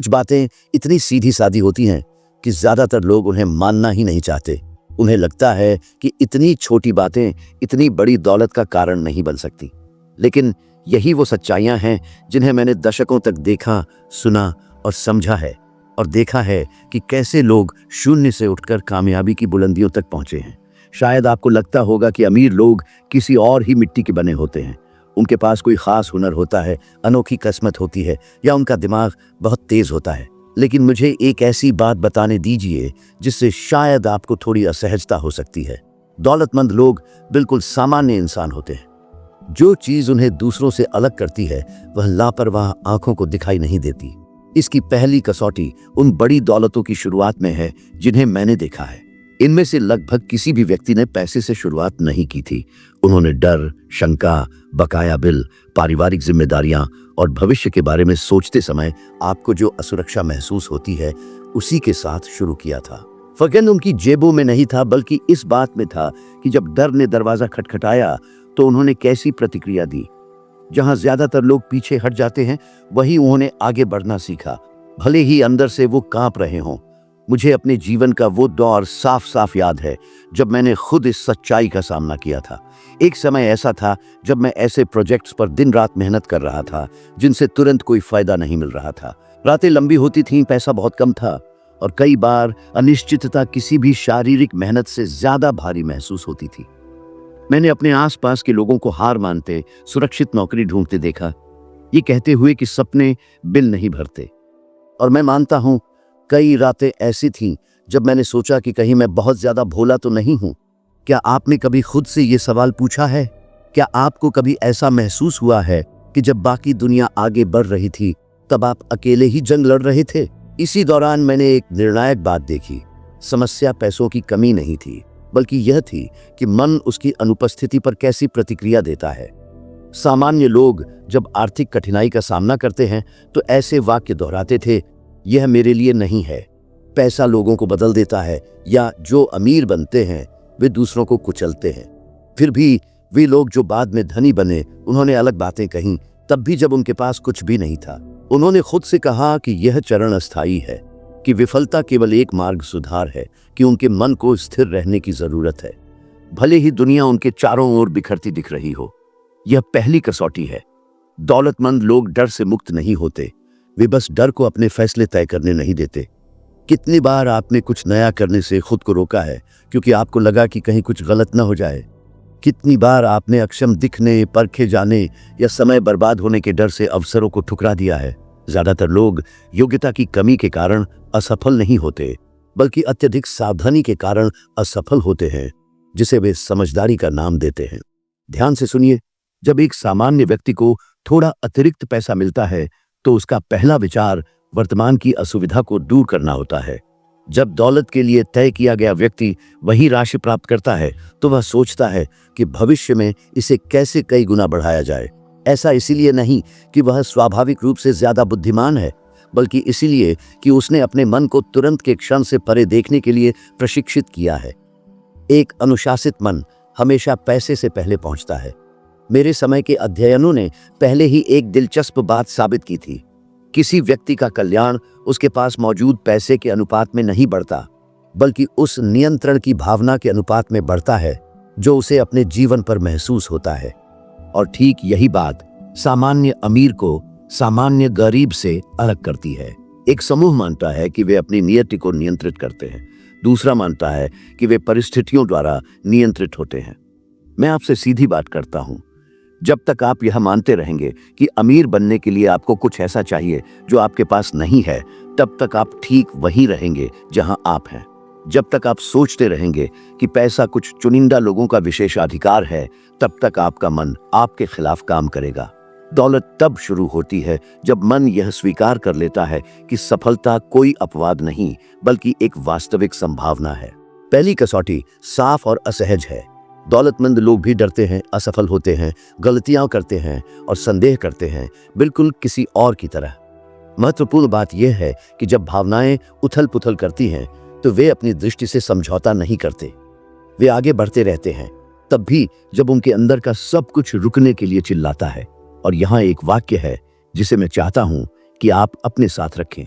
कुछ बातें इतनी सीधी सादी होती हैं कि ज्यादातर लोग उन्हें मानना ही नहीं चाहते। उन्हें लगता है कि इतनी छोटी बातें इतनी बड़ी दौलत का कारण नहीं बन सकती। लेकिन यही वो सच्चाइयां हैं जिन्हें मैंने दशकों तक देखा, सुना और समझा है, और देखा है कि कैसे लोग शून्य से उठकर कामयाबी की बुलंदियों तक पहुंचे हैं। शायद आपको लगता होगा कि अमीर लोग किसी और ही मिट्टी के बने होते हैं। उनके पास कोई खास हुनर होता है, अनोखी किस्मत होती है, या उनका दिमाग बहुत तेज होता है। लेकिन मुझे एक ऐसी बात बताने दीजिए जिससे शायद आपको थोड़ी असहजता हो सकती है। दौलतमंद लोग बिल्कुल सामान्य इंसान होते हैं। जो चीज उन्हें दूसरों से अलग करती है वह लापरवाह आंखों को दिखाई नहीं देती। इसकी पहली कसौटी उन बड़ी दौलतों की शुरुआत में है जिन्हें मैंने देखा है। इनमें से लगभग किसी भी व्यक्ति ने पैसे से शुरुआत नहीं की थी। उन्होंने डर, शंका, बकाया बिल, पारिवारिक जिम्मेदारियां और भविष्य के बारे में सोचते समय आपको जो असुरक्षा महसूस होती है उसी के साथ शुरू किया था। फर्क उनकी जेबों में नहीं था, बल्कि इस बात में था कि जब डर ने दरवाजा खटखटाया तो उन्होंने कैसी प्रतिक्रिया दी। जहां ज्यादातर लोग पीछे हट जाते हैं, वहीं उन्होंने आगे बढ़ना सीखा, भले ही अंदर से वो कांप रहे हों। मुझे अपने जीवन का वो दौर साफ साफ याद है जब मैंने खुद इस सच्चाई का सामना किया था। एक समय ऐसा था जब मैं ऐसे प्रोजेक्ट्स पर दिन रात मेहनत कर रहा था जिनसे तुरंत कोई फायदा नहीं मिल रहा था। रातें लंबी होती थीं, पैसा बहुत कम था, और कई बार अनिश्चितता किसी भी शारीरिक मेहनत से ज्यादा भारी महसूस होती थी। मैंने अपने आसपास के लोगों को हार मानते, सुरक्षित नौकरी ढूंढते देखा, ये कहते हुए कि सपने बिल नहीं भरते। और मैं मानता हूं कई रातें ऐसी थीं जब मैंने सोचा कि कहीं मैं बहुत ज्यादा भोला तो नहीं हूं। क्या आपने कभी खुद से ये सवाल पूछा है? क्या आपको कभी ऐसा महसूस हुआ है कि जब बाकी दुनिया आगे बढ़ रही थी तब आप अकेले ही जंग लड़ रहे थे? इसी दौरान मैंने एक निर्णायक बात देखी। समस्या पैसों की कमी नहीं थी, बल्कि यह थी कि मन उसकी अनुपस्थिति पर कैसी प्रतिक्रिया देता है। सामान्य लोग जब आर्थिक कठिनाई का सामना करते हैं तो ऐसे वाक्य दोहराते थे, यह मेरे लिए नहीं है, पैसा लोगों को बदल देता है, या जो अमीर बनते हैं वे दूसरों को कुचलते हैं। फिर भी वे लोग जो बाद में धनी बने, उन्होंने अलग बातें कहीं, तब भी जब उनके पास कुछ भी नहीं था। उन्होंने खुद से कहा कि यह चरण अस्थायी है, कि विफलता केवल एक मार्ग सुधार है, कि उनके मन को स्थिर रहने की जरूरत है, भले ही दुनिया उनके चारों ओर बिखरती दिख रही हो। यह पहली कसौटी है। दौलतमंद लोग डर से मुक्त नहीं होते, वे बस डर को अपने फैसले तय करने नहीं देते। कितनी बार आपने कुछ नया करने से खुद को रोका है क्योंकि आपको लगा कि कहीं कुछ गलत न हो जाए? कितनी बार आपने अक्षम दिखने, परखे जाने या समय बर्बाद होने के डर से अवसरों को ठुकरा दिया है? ज्यादातर लोग योग्यता की कमी के कारण असफल नहीं होते, बल्कि अत्यधिक सावधानी के कारण असफल होते हैं, जिसे वे समझदारी का नाम देते हैं। ध्यान से सुनिए, जब एक सामान्य व्यक्ति को थोड़ा अतिरिक्त पैसा मिलता है तो उसका पहला विचार वर्तमान की असुविधा को दूर करना होता है। जब दौलत के लिए तय किया गया व्यक्ति वही राशि प्राप्त करता है तो वह सोचता है कि भविष्य में इसे कैसे कई गुना बढ़ाया जाए। ऐसा इसीलिए नहीं कि वह स्वाभाविक रूप से ज्यादा बुद्धिमान है, बल्कि इसीलिए कि उसने अपने मन को तुरंत के क्षण से परे देखने के लिए प्रशिक्षित किया है। एक अनुशासित मन हमेशा पैसे से पहले पहुंचता है। मेरे समय के अध्ययनों ने पहले ही एक दिलचस्प बात साबित की थी। किसी व्यक्ति का कल्याण उसके पास मौजूद पैसे के अनुपात में नहीं बढ़ता, बल्कि उस नियंत्रण की भावना के अनुपात में बढ़ता है जो उसे अपने जीवन पर महसूस होता है। और ठीक यही बात सामान्य अमीर को सामान्य गरीब से अलग करती है। एक समूह मानता है कि वे अपनी नियति को नियंत्रित करते हैं, दूसरा मानता है कि वे परिस्थितियों द्वारा नियंत्रित होते हैं। मैं आपसे सीधी बात करता हूं, जब तक आप यह मानते रहेंगे कि अमीर बनने के लिए आपको कुछ ऐसा चाहिए जो आपके पास नहीं है, तब तक आप ठीक वहीं रहेंगे जहां आप हैं। जब तक आप सोचते रहेंगे कि पैसा कुछ चुनिंदा लोगों का विशेषाधिकार है, तब तक आपका मन आपके खिलाफ काम करेगा। दौलत तब शुरू होती है जब मन यह स्वीकार कर लेता है कि सफलता कोई अपवाद नहीं, बल्कि एक वास्तविक संभावना है। पहली कसौटी साफ और असहज है। दौलतमंद लोग भी डरते हैं, असफल होते हैं, गलतियां करते हैं और संदेह करते हैं, बिल्कुल किसी और की तरह। महत्वपूर्ण बात यह है कि जब भावनाएं उथल पुथल करती हैं तो वे अपनी दृष्टि से समझौता नहीं करते। वे आगे बढ़ते रहते हैं, तब भी जब उनके अंदर का सब कुछ रुकने के लिए चिल्लाता है। और यहाँ एक वाक्य है जिसे मैं चाहता हूं कि आप अपने साथ रखें।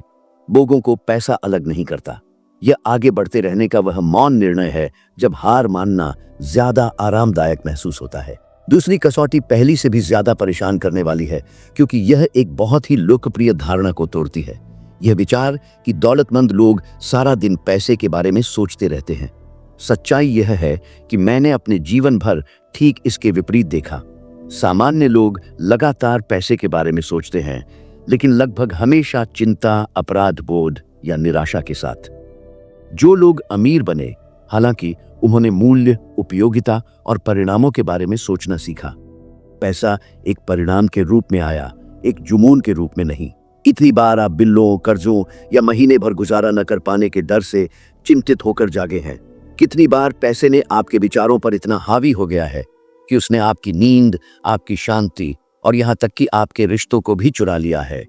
लोगों को पैसा अलग नहीं करता। यह आगे बढ़ते रहने का वह मौन निर्णय है जब हार मानना ज्यादा आरामदायक महसूस होता है। दूसरी कसौटी पहली से भी ज्यादा परेशान करने वाली है, क्योंकि यह एक बहुत ही लोकप्रिय धारणा को तोड़ती है। यह विचार कि दौलतमंद लोग सारा दिन पैसे के बारे में सोचते रहते हैं। सच्चाई यह है कि मैंने अपने जीवन भर ठीक इसके विपरीत देखा। सामान्य लोग लगातार पैसे के बारे में सोचते हैं, लेकिन लगभग हमेशा चिंता, अपराध बोध या निराशा के साथ। जो लोग अमीर बने, हालांकि उन्होंने मूल्य, उपयोगिता और परिणामों के बारे में सोचना सीखा। पैसा एक परिणाम के रूप में आया, एक जुनून के रूप में नहीं। कितनी बार आप बिलों, कर्जों या महीने भर गुजारा न कर पाने के डर से चिंतित होकर जागे हैं? कितनी बार पैसे ने आपके विचारों पर इतना हावी हो गया है कि उसने आपकी नींद, आपकी शांति और यहाँ तक कि आपके रिश्तों को भी चुरा लिया है?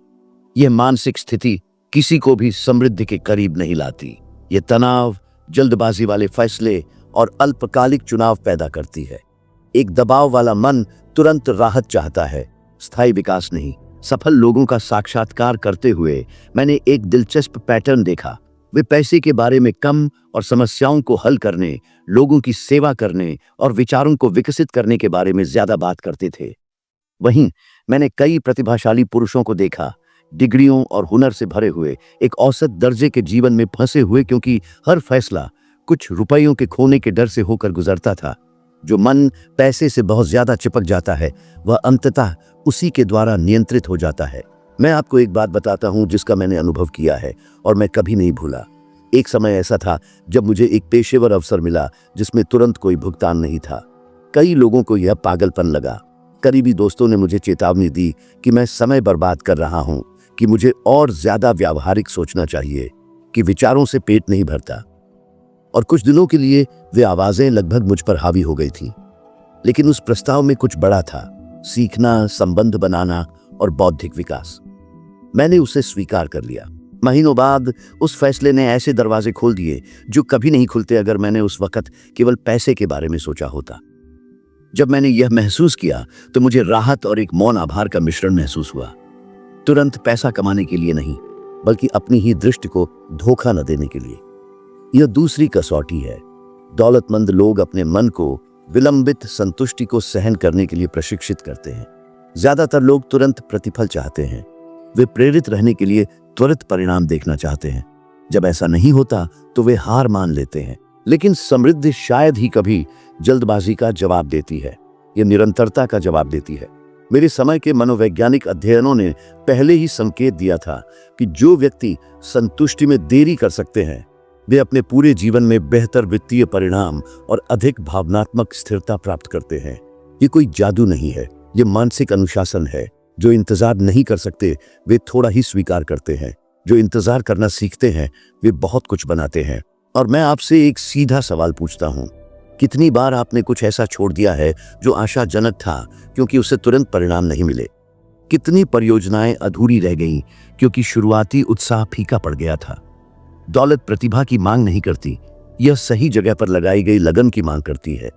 यह मानसिक स्थिति किसी को भी समृद्धि के करीब नहीं लाती। ये तनाव, जल्दबाजी वाले फैसले और अल्पकालिक चुनाव पैदा करती है। एक दबाव वाला मन तुरंत राहत चाहता है, स्थायी विकास नहीं। सफल लोगों का साक्षात्कार करते हुए मैंने एक दिलचस्प पैटर्न देखा। वे पैसे के बारे में कम और समस्याओं को हल करने, लोगों की सेवा करने और विचारों को विकसित करने के बारे में ज्यादा बात करते थे। वहीं मैंने कई प्रतिभाशाली पुरुषों को देखा, डिग्रियों और हुनर से भरे हुए, एक औसत दर्जे के जीवन में फंसे हुए, क्योंकि हर फैसला कुछ रुपयों के खोने के डर से होकर गुजरता था। जो मन पैसे से बहुत ज्यादा चिपक जाता है, वह अंततः उसी के द्वारा नियंत्रित हो जाता है। मैं आपको एक बात बताता हूं जिसका मैंने अनुभव किया है और मैं कभी नहीं भूला। एक समय ऐसा था जब मुझे एक पेशेवर अवसर मिला जिसमें तुरंत कोई भुगतान नहीं था। कई लोगों को यह पागलपन लगा। करीबी दोस्तों ने मुझे चेतावनी दी कि मैं समय बर्बाद कर रहा हूं, कि मुझे और ज्यादा व्यावहारिक सोचना चाहिए, कि विचारों से पेट नहीं भरता। और कुछ दिनों के लिए वे आवाजें लगभग मुझ पर हावी हो गई थी। लेकिन उस प्रस्ताव में कुछ बड़ा था, सीखना, संबंध बनाना और बौद्धिक विकास। मैंने उसे स्वीकार कर लिया। महीनों बाद उस फैसले ने ऐसे दरवाजे खोल दिए जो कभी नहीं खुलते अगर मैंने उस वक्त केवल पैसे के बारे में सोचा होता। जब मैंने यह महसूस किया तो मुझे राहत और एक मौन आभार का मिश्रण महसूस हुआ। तुरंत पैसा कमाने के लिए नहीं, बल्कि अपनी ही दृष्टि को धोखा न देने के लिए। यह दूसरी कसौटी है। दौलतमंद लोग अपने मन को विलंबित संतुष्टि को सहन करने के लिए प्रशिक्षित करते हैं। ज्यादातर लोग तुरंत प्रतिफल चाहते हैं। वे प्रेरित रहने के लिए त्वरित परिणाम देखना चाहते हैं। जब ऐसा नहीं होता तो वे हार मान लेते हैं। लेकिन समृद्धि शायद ही कभी जल्दबाजी का जवाब देती है, यह निरंतरता का जवाब देती है। मेरे समय के मनोवैज्ञानिक अध्ययनों ने पहले ही संकेत दिया था कि जो व्यक्ति संतुष्टि में देरी कर सकते हैं, वे अपने पूरे जीवन में बेहतर वित्तीय परिणाम और अधिक भावनात्मक स्थिरता प्राप्त करते हैं। ये कोई जादू नहीं है, ये मानसिक अनुशासन है। जो इंतजार नहीं कर सकते, वे थोड़ा ही स्वीकार करते हैं। जो इंतजार करना सीखते हैं, वे बहुत कुछ बनाते हैं। और मैं आपसे एक सीधा सवाल पूछता हूं, कितनी बार आपने कुछ ऐसा छोड़ दिया है जो आशाजनक था क्योंकि उससे तुरंत परिणाम नहीं मिले? कितनी परियोजनाएं अधूरी रह गईं क्योंकि शुरुआती उत्साह फीका पड़ गया था? दौलत प्रतिभा की मांग नहीं करती, यह सही जगह पर लगाई गई लगन की मांग करती है।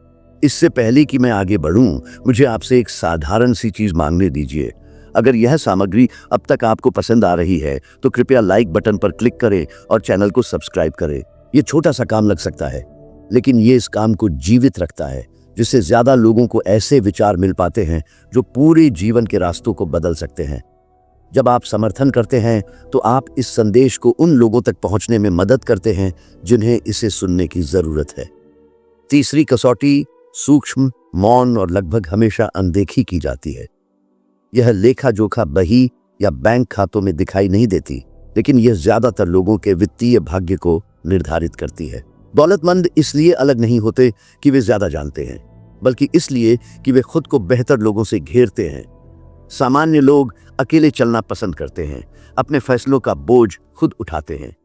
इससे पहले कि मैं आगे बढ़ूं, मुझे आपसे एक साधारण सी चीज मांगने दीजिए। अगर यह सामग्री अब तक आपको पसंद आ रही है तो कृपया लाइक बटन पर क्लिक करें और चैनल को सब्सक्राइब करें। यह छोटा सा काम लग सकता है, लेकिन यह इस काम को जीवित रखता है, जिससे ज्यादा लोगों को ऐसे विचार मिल पाते हैं जो पूरे जीवन के रास्तों को बदल सकते हैं। जब आप समर्थन करते हैं तो आप इस संदेश को उन लोगों तक पहुंचने में मदद करते हैं जिन्हें इसे सुनने की जरूरत है। तीसरी कसौटी सूक्ष्म, मौन और लगभग हमेशा अनदेखी की जाती है। यह लेखा जोखा बही या बैंक खातों में दिखाई नहीं देती, लेकिन यह ज्यादातर लोगों के वित्तीय भाग्य को निर्धारित करती है। दौलतमंद इसलिए अलग नहीं होते कि वे ज्यादा जानते हैं, बल्कि इसलिए कि वे खुद को बेहतर लोगों से घेरते हैं। सामान्य लोग अकेले चलना पसंद करते हैं, अपने फैसलों का बोझ खुद उठाते हैं।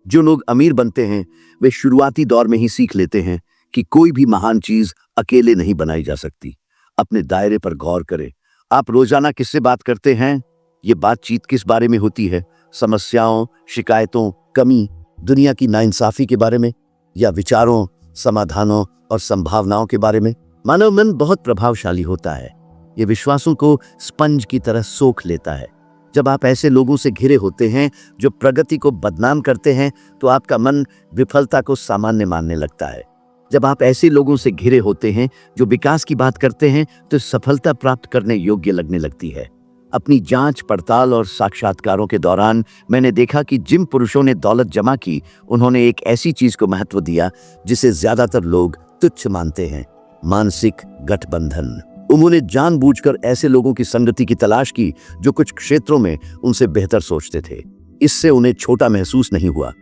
जो लोग अमीर बनते हैं, वे शुरुआती दौर में ही सीख लेते हैं कि कोई भी महान चीज अकेले नहीं बनाई जा सकती। अपने दायरे पर गौर करें। आप रोजाना किससे बात करते हैं? ये बातचीत किस बारे में होती है? समस्याओं, शिकायतों, कमी, दुनिया की नाइंसाफी के बारे में, या विचारों, समाधानों और संभावनाओं के बारे में? मानव मन बहुत प्रभावशाली होता है। ये विश्वासों को स्पंज की तरह सोख लेता है। जब आप ऐसे लोगों से घिरे होते हैं जो प्रगति को बदनाम करते हैं, तो आपका मन विफलता को सामान्य मानने लगता है। जब आप ऐसे लोगों से घिरे होते हैं जो विकास की बात करते हैं, तो सफलता प्राप्त करने योग्य लगने लगती है। अपनी जांच पड़ताल और साक्षात्कारों के दौरान मैंने देखा कि जिन पुरुषों ने दौलत जमा की, उन्होंने एक ऐसी चीज को महत्व दिया जिसे ज्यादातर लोग तुच्छ मानते हैं: मानसिक गठबंधन। उन्होंने जानबूझकर ऐसे लोगों की संगति की तलाश की जो कुछ क्षेत्रों में उनसे बेहतर सोचते थे। इससे उन्हें छोटा महसूस नहीं हुआ।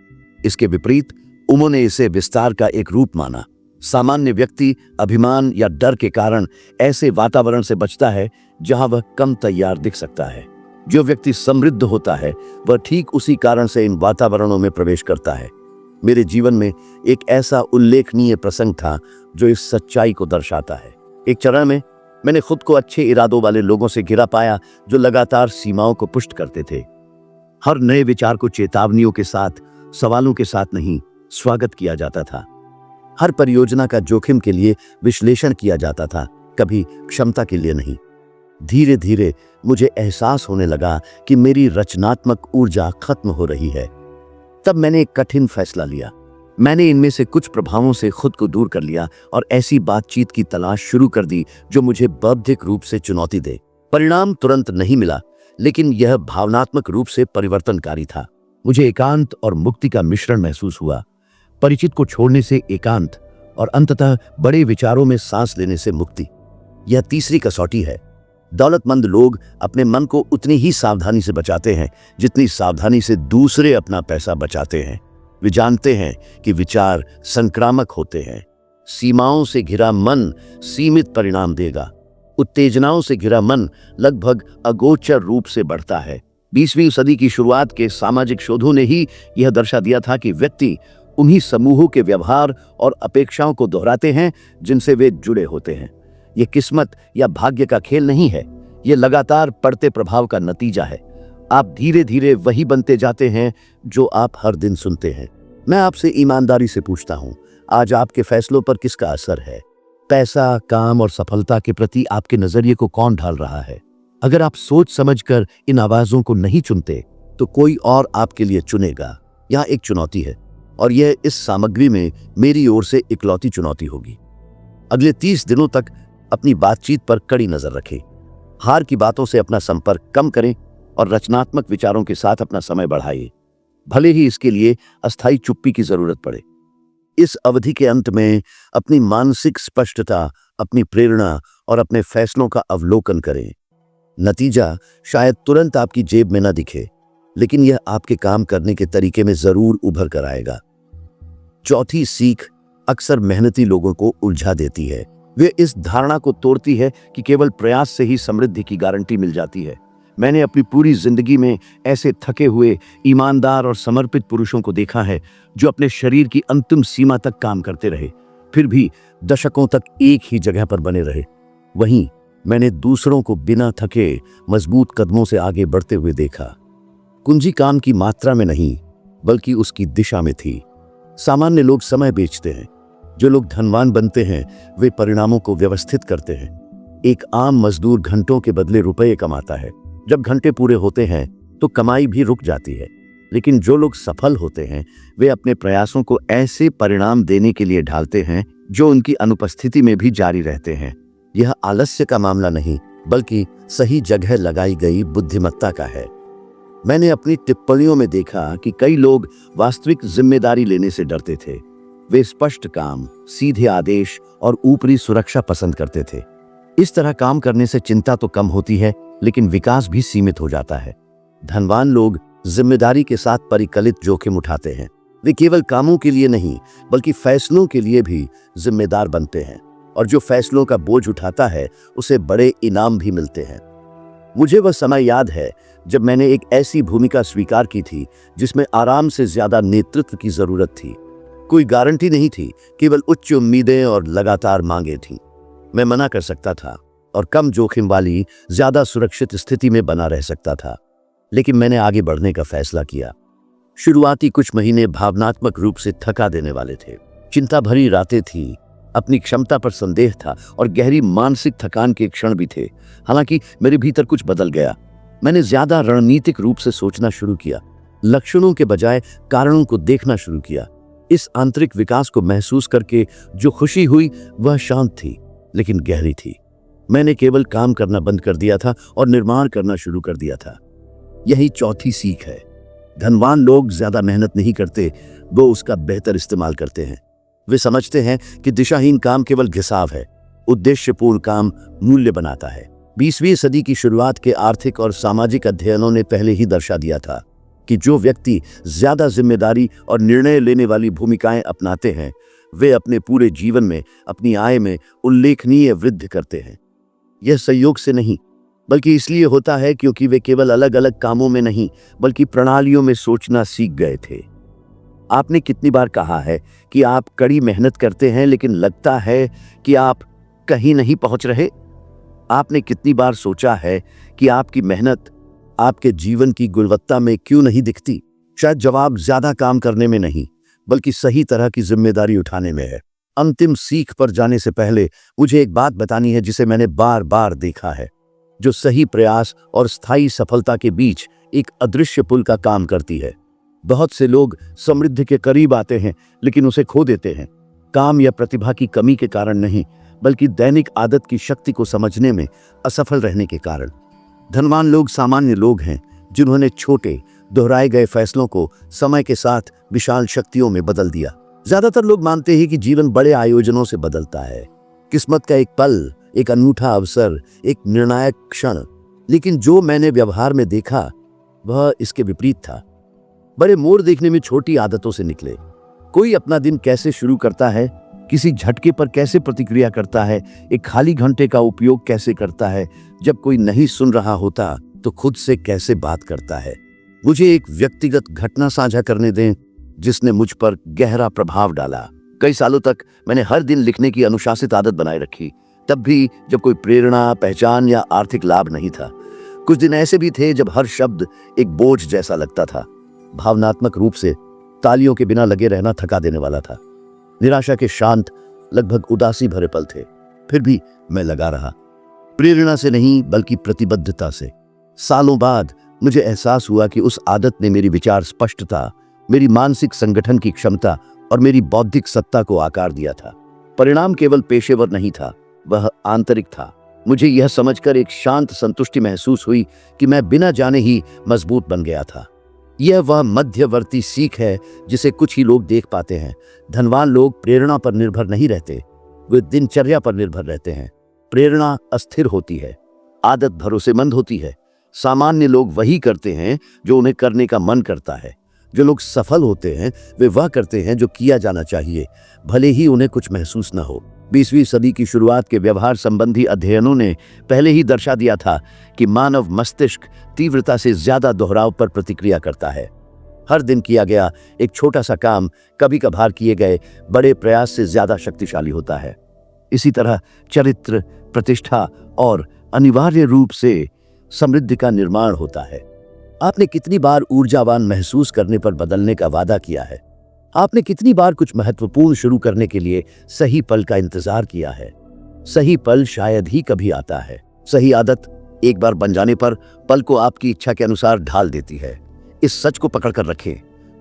इसके विपरीत उन्होंने इसे विस्तार का एक रूप माना। सामान्य व्यक्ति अभिमान या डर के कारण ऐसे वातावरण से बचता है जहां वह कम तैयार दिख सकता है। जो व्यक्ति समृद्ध होता है वह ठीक उसी कारण से इन वातावरणों में प्रवेश करता है। मेरे जीवन में एक ऐसा उल्लेखनीय प्रसंग था जो इस सच्चाई को दर्शाता है। एक चरण में मैंने खुद को अच्छे इरादों वाले लोगों से घिरा पाया जो लगातार सीमाओं को पुष्ट करते थे। हर नए विचार को चेतावनियों के साथ, सवालों के साथ नहीं, स्वागत किया जाता था। हर परियोजना का जोखिम के लिए विश्लेषण किया जाता था, कभी क्षमता के लिए नहीं। धीरे धीरे मुझे एहसास होने लगा कि मेरी रचनात्मक ऊर्जा खत्म हो रही है। तब मैंने एक कठिन फैसला लिया। मैंने इनमें से कुछ प्रभावों से खुद को दूर कर लिया और ऐसी बातचीत की तलाश शुरू कर दी जो मुझे बौद्धिक रूप से चुनौती दे। परिणाम तुरंत नहीं मिला, लेकिन यह भावनात्मक रूप से परिवर्तनकारी था। मुझे एकांत और मुक्ति का मिश्रण महसूस हुआ। परिचित को छोड़ने से एकांत और अंततः बड़े विचारों में सांस लेने से मुक्ति। यह तीसरी कसौटी है। दौलतमंद लोग अपने मन को उतनी ही सावधानी से बचाते हैं जितनी सावधानी से दूसरे अपना पैसा बचाते हैं। वे जानते हैं कि विचार संक्रामक होते हैं। सीमाओं से घिरा मन सीमित परिणाम देगा। उत्तेजनाओं से घिरा मन लगभग अगोचर रूप से बढ़ता है। 20वीं सदी की शुरुआत के सामाजिक शोधों ने ही यह दर्शा दिया था कि व्यक्ति उन्हीं समूहों के व्यवहार और अपेक्षाओं को दोहराते हैं जिनसे वे जुड़े होते हैं। यह किस्मत या भाग्य का खेल नहीं है, यह लगातार पड़ते प्रभाव का नतीजा है। आप धीरे धीरे वही बनते जाते हैं जो आप हर दिन सुनते हैं। मैं आपसे ईमानदारी से पूछता हूं, आज आपके फैसलों पर किसका असर है? पैसा, काम और सफलता के प्रति आपके नजरिए को कौन ढाल रहा है? अगर आप सोच समझकर इन आवाजों को नहीं चुनते, तो कोई और आपके लिए चुनेगा। यह एक चुनौती है और यह इस सामग्री में मेरी ओर से इकलौती चुनौती होगी। अगले 30 दिनों तक अपनी बातचीत पर कड़ी नजर रखें। हार की बातों से अपना संपर्क कम करें और रचनात्मक विचारों के साथ अपना समय बढ़ाइए, भले ही इसके लिए अस्थायी चुप्पी की जरूरत पड़े। इस अवधि के अंत में अपनी मानसिक स्पष्टता, अपनी प्रेरणा और अपने फैसलों का अवलोकन करें। नतीजा शायद तुरंत आपकी जेब में न दिखे, लेकिन यह आपके काम करने के तरीके में जरूर उभर कर आएगा। चौथी सीख अक्सर मेहनती लोगों को उलझा देती है। वे इस धारणा को तोड़ती है कि केवल प्रयास से ही समृद्धि की गारंटी मिल जाती है। मैंने अपनी पूरी जिंदगी में ऐसे थके हुए, ईमानदार और समर्पित पुरुषों को देखा है जो अपने शरीर की अंतिम सीमा तक काम करते रहे, फिर भी दशकों तक एक ही जगह पर बने रहे। वहीं मैंने दूसरों को बिना थके मजबूत कदमों से आगे बढ़ते हुए देखा। कुंजी काम की मात्रा में नहीं, बल्कि उसकी दिशा में थी। सामान्य लोग समय बेचते हैं, जो लोग धनवान बनते हैं वे परिणामों को व्यवस्थित करते हैं। एक आम मजदूर घंटों के बदले रुपए कमाता है। जब घंटे पूरे होते हैं तो कमाई भी रुक जाती है, लेकिन जो लोग सफल होते हैं वे अपने प्रयासों को ऐसे परिणाम देने के लिए ढालते हैं जो उनकी अनुपस्थिति में भी जारी रहते हैं। यह आलस्य का मामला नहीं, बल्कि सही जगह लगाई गई बुद्धिमत्ता का है। मैंने अपनी टिप्पणियों में देखा कि कई लोग वास्तविक जिम्मेदारी लेने से डरते थे। वे स्पष्ट काम, सीधे आदेश और ऊपरी सुरक्षा पसंद करते थे। इस तरह काम करने से चिंता तो कम होती है, लेकिन विकास भी सीमित हो जाता है। धनवान लोग जिम्मेदारी के साथ परिकलित जोखिम उठाते हैं। वे केवल कामों के लिए नहीं, बल्कि फैसलों के लिए भी जिम्मेदार बनते हैं, और जो फैसलों का बोझ उठाता है उसे बड़े इनाम भी मिलते हैं। मुझे वह समय याद है जब मैंने एक ऐसी भूमिका स्वीकार की थी जिसमें आराम से ज्यादा नेतृत्व की जरूरत थी। कोई गारंटी नहीं थी, केवल उच्च उम्मीदें और लगातार मांगे थी। मैं मना कर सकता था और कम जोखिम वाली, ज्यादा सुरक्षित स्थिति में बना रह सकता था, लेकिन मैंने आगे बढ़ने का फैसला किया। शुरुआती कुछ महीने भावनात्मक रूप से थका देने वाले थे। चिंता भरी रातें थी, अपनी क्षमता पर संदेह था और गहरी मानसिक थकान के क्षण भी थे। हालांकि मेरे भीतर कुछ बदल गया। मैंने ज्यादा रणनीतिक रूप से सोचना शुरू किया, लक्षणों के बजाय कारणों को देखना शुरू किया। इस आंतरिक विकास को महसूस करके जो खुशी हुई वह शांत थी लेकिन गहरी थी। मैंने केवल काम करना बंद कर दिया था और निर्माण करना शुरू कर दिया था। यही चौथी सीख है। धनवान लोग ज्यादा मेहनत नहीं करते, वो उसका बेहतर इस्तेमाल करते हैं। वे समझते हैं कि दिशाहीन काम केवल घिसाव है, उद्देश्यपूर्ण काम मूल्य बनाता है। 20वीं सदी की शुरुआत के आर्थिक और सामाजिक अध्ययनों ने पहले ही दर्शा दिया था कि जो व्यक्ति ज्यादा जिम्मेदारी और निर्णय लेने वाली भूमिकाएं अपनाते हैं वे अपने पूरे जीवन में अपनी आय में उल्लेखनीय वृद्धि करते हैं। यह संयोग से नहीं बल्कि इसलिए होता है क्योंकि वे केवल अलग अलग कामों में नहीं बल्कि प्रणालियों में सोचना सीख गए थे। आपने कितनी बार कहा है कि आप कड़ी मेहनत करते हैं लेकिन लगता है कि आप कहीं नहीं पहुंच रहे? आपने कितनी बार सोचा है कि आपकी मेहनत आपके जीवन की गुणवत्ता में क्यों नहीं दिखती? शायद जवाब ज्यादा काम करने में नहीं बल्कि सही तरह की जिम्मेदारी उठाने में है। अंतिम सीख पर जाने से पहले मुझे एक बात बतानी है जिसे मैंने बार बार देखा है, जो सही प्रयास और स्थायी सफलता के बीच एक अदृश्य पुल का काम करती है। बहुत से लोग समृद्धि के करीब आते हैं लेकिन उसे खो देते हैं, काम या प्रतिभा की कमी के कारण नहीं बल्कि दैनिक आदत की शक्ति को समझने में असफल रहने के कारण। धनवान लोग सामान्य लोग हैं जिन्होंने छोटे दोहराए गए फैसलों को समय के साथ विशाल शक्तियों में बदल दिया। ज्यादातर लोग मानते हैं कि जीवन बड़े आयोजनों से बदलता है, किस्मत का एक पल, एक अनूठा अवसर, एक निर्णायक क्षण। लेकिन जो मैंने व्यवहार में देखा वह इसके विपरीत था। बड़े मोड़ देखने में छोटी आदतों से निकले। कोई अपना दिन कैसे शुरू करता है, किसी झटके पर कैसे प्रतिक्रिया करता है, एक खाली घंटे का उपयोग कैसे करता है, जब कोई नहीं सुन रहा होता तो खुद से कैसे बात करता है। मुझे एक व्यक्तिगत घटना साझा करने दें जिसने मुझ पर गहरा प्रभाव डाला। कई सालों तक मैंने हर दिन लिखने की अनुशासित आदत बनाए रखी, तब भी जब कोई प्रेरणा, पहचान या आर्थिक लाभ नहीं था। कुछ दिन ऐसे भी थे जब हर शब्द एक बोझ जैसा लगता था। भावनात्मक रूप से तालियों के बिना लगे रहना थका देने वाला था। निराशा के शांत, लगभग उदासी भरे पल थे, फिर भी मैं लगा रहा, प्रेरणा से नहीं बल्कि प्रतिबद्धता से। सालों बाद मुझे एहसास हुआ कि उस आदत ने मेरी विचार स्पष्टता, मेरी मानसिक संगठन की क्षमता और मेरी बौद्धिक सत्ता को आकार दिया था। परिणाम केवल पेशेवर नहीं था, वह आंतरिक था। मुझे यह समझकर एक शांत संतुष्टि महसूस हुई कि मैं बिना जाने ही मजबूत बन गया था। यह वह मध्यवर्ती सीख है जिसे कुछ ही लोग देख पाते हैं। धनवान लोग प्रेरणा पर निर्भर नहीं रहते, वे दिनचर्या पर निर्भर रहते हैं। प्रेरणा अस्थिर होती है, आदत भरोसेमंद होती है। सामान्य लोग वही करते हैं जो उन्हें करने का मन करता है। जो लोग सफल होते हैं वे वह करते हैं जो किया जाना चाहिए, भले ही उन्हें कुछ महसूस न हो। 20वीं सदी की शुरुआत के व्यवहार संबंधी अध्ययनों ने पहले ही दर्शा दिया था कि मानव मस्तिष्क तीव्रता से ज्यादा दोहराव पर प्रतिक्रिया करता है। हर दिन किया गया एक छोटा सा काम कभी कभार किए गए बड़े प्रयास से ज्यादा शक्तिशाली होता है। इसी तरह चरित्र, प्रतिष्ठा और अनिवार्य रूप से समृद्धि का निर्माण होता है। आपने कितनी बार ऊर्जावान महसूस करने पर बदलने का वादा किया है? आपने कितनी बार कुछ महत्वपूर्ण शुरू करने के लिए सही पल का इंतजार किया है? सही पल शायद ही कभी आता है। सही आदत एक बार बन जाने पर पल को आपकी इच्छा के अनुसार ढाल देती है। इस सच को पकड़कर रखें,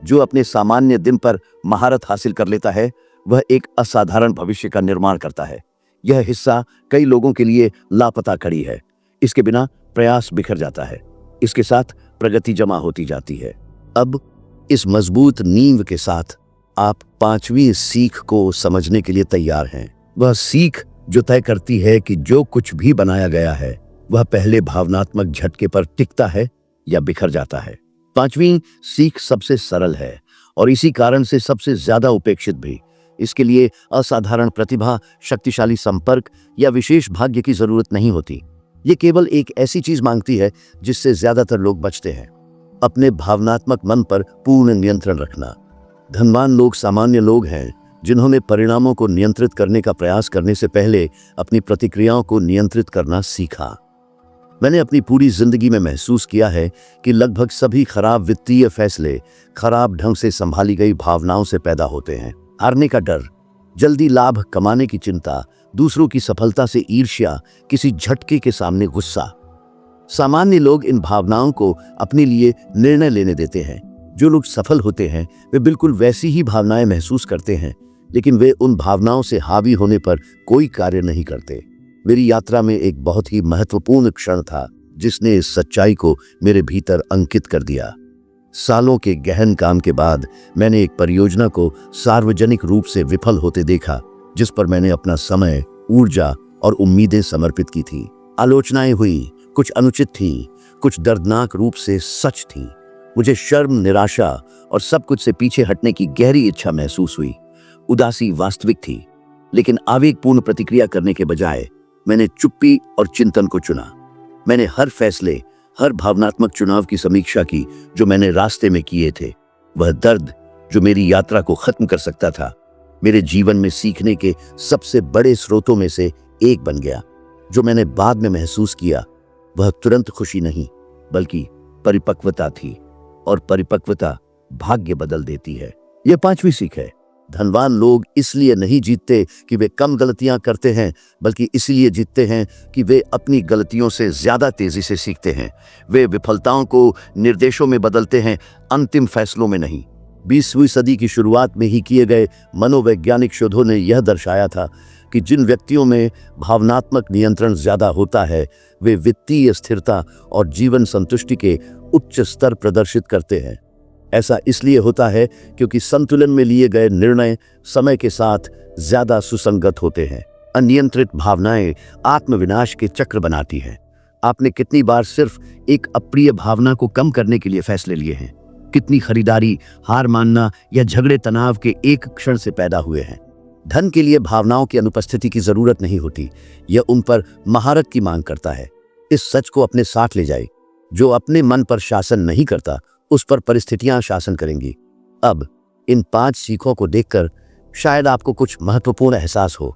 जो अपने सामान्य दिन पर महारत हासिल कर लेता है वह एक असाधारण भविष्य का निर्माण करता है। यह हिस्सा कई लोगों के लिए लापता खड़ी है। इसके बिना प्रयास बिखर जाता है, इसके साथ प्रगति जमा होती जाती है। अब इस मजबूत नींव के साथ आप 5वीं सीख को समझने के लिए तैयार हैं। वह सीख जो तय करती है कि जो कुछ भी बनाया गया है वह पहले भावनात्मक झटके पर टिकता है या बिखर जाता है। 5वीं सीख सबसे सरल है और इसी कारण से सबसे ज्यादा उपेक्षित भी। इसके लिए असाधारण प्रतिभा, शक्तिशाली संपर्क या विशेष भाग्य की जरूरत नहीं होती। ये केवल एक ऐसी चीज मांगती है जिससे ज्यादातर लोग बचते हैं, अपने भावनात्मक मन पर पूर्ण नियंत्रण रखना। धनवान लोग सामान्य लोग हैं जिन्होंने परिणामों को नियंत्रित करने का प्रयास करने से पहले अपनी प्रतिक्रियाओं को नियंत्रित करना सीखा। मैंने अपनी पूरी जिंदगी में महसूस किया है कि लगभग सभी खराब वित्तीय फैसले खराब ढंग से संभाली गई भावनाओं से पैदा होते हैं। हारने का डर, जल्दी लाभ कमाने की चिंता, दूसरों की सफलता से ईर्ष्या, किसी झटके के सामने गुस्सा। सामान्य लोग इन भावनाओं को अपने लिए निर्णय लेने देते हैं। जो लोग सफल होते हैं वे बिल्कुल वैसी ही भावनाएं महसूस करते हैं, लेकिन वे उन भावनाओं से हावी होने पर कोई कार्य नहीं करते। मेरी यात्रा में एक बहुत ही महत्वपूर्ण क्षण था जिसने इस सच्चाई को मेरे भीतर अंकित कर दिया। सालों के गहन काम के बाद मैंने एक परियोजना को सार्वजनिक रूप से विफल होते देखा, जिस पर मैंने अपना समय, ऊर्जा और उम्मीदें समर्पित की थी। आलोचनाएं हुई, कुछ अनुचित थी, कुछ दर्दनाक रूप से सच थी। मुझे शर्म, निराशा और सब कुछ से पीछे हटने की गहरी इच्छा महसूस हुई। उदासी वास्तविक थी, लेकिन आवेगपूर्ण प्रतिक्रिया करने के बजाय मैंने चुप्पी और चिंतन को चुना। मैंने हर फैसले, हर भावनात्मक चुनाव की समीक्षा की जो मैंने रास्ते में किए थे। वह दर्द जो मेरी यात्रा को खत्म कर सकता था, मेरे जीवन में सीखने के सबसे बड़े स्रोतों में से एक बन गया। जो मैंने बाद में महसूस किया वह तुरंत खुशी नहीं, बल्कि परिपक्वता थी, और परिपक्वता भाग्य बदल देती है। यह 5वीं सीख है। धनवान लोग इसलिए नहीं जीतते कि वे कम गलतियां करते हैं, बल्कि इसलिए जीतते हैं कि वे अपनी गलतियों से ज्यादा तेजी से सीखते हैं। वे विफलताओं को निर्देशों में बदलते हैं, अंतिम फैसलों में नहीं। 20वीं सदी की शुरुआत में ही किए गए मनोवैज्ञानिक शोधों ने यह दर्शाया था कि जिन व्यक्तियों में भावनात्मक नियंत्रण ज्यादा होता है वे वित्तीय स्थिरता और जीवन संतुष्टि के उच्च स्तर प्रदर्शित करते हैं। ऐसा इसलिए होता है क्योंकि संतुलन में लिए गए निर्णय समय के साथ ज्यादा सुसंगत होते हैं। अनियंत्रित भावनाएं आत्मविनाश के चक्र बनाती हैं। आपने कितनी बार सिर्फ एक अप्रिय भावना को कम करने के लिए फैसले लिए हैं? कितनी खरीदारी, हार मानना या झगड़े तनाव के एक क्षण से पैदा हुए हैं? धन के लिए भावनाओं की अनुपस्थिति की जरूरत नहीं होती, यह उन पर महारत की मांग करता है। इस सच को अपने साथ ले जाए, जो अपने मन पर शासन नहीं करता उस पर परिस्थितियां शासन करेंगी। अब इन 5 सीखों को देखकर शायद आपको कुछ महत्वपूर्ण एहसास हो।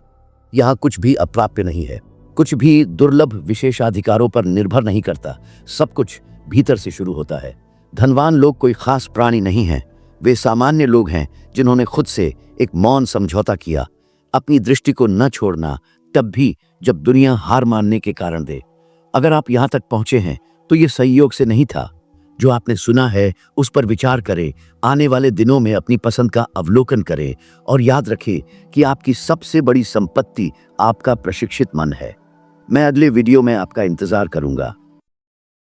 यहाँ कुछ भी अप्राप्य नहीं है, कुछ भी दुर्लभ विशेषाधिकारों पर निर्भर नहीं करता। सब कुछ भीतर से शुरू होता है। धनवान लोग कोई खास प्राणी नहीं हैं, वे सामान्य लोग हैं जिन्होंने खुद से एक मौन समझौता किया, अपनी दृष्टि को न छोड़ना, तब भी जब दुनिया हार मानने के कारण दे। अगर आप यहाँ तक पहुंचे हैं तो ये संयोग से नहीं था। जो आपने सुना है उस पर विचार करें, आने वाले दिनों में अपनी पसंद का अवलोकन करें और याद रखें कि आपकी सबसे बड़ी संपत्ति आपका प्रशिक्षित मन है। मैं अगले वीडियो में आपका इंतजार करूंगा।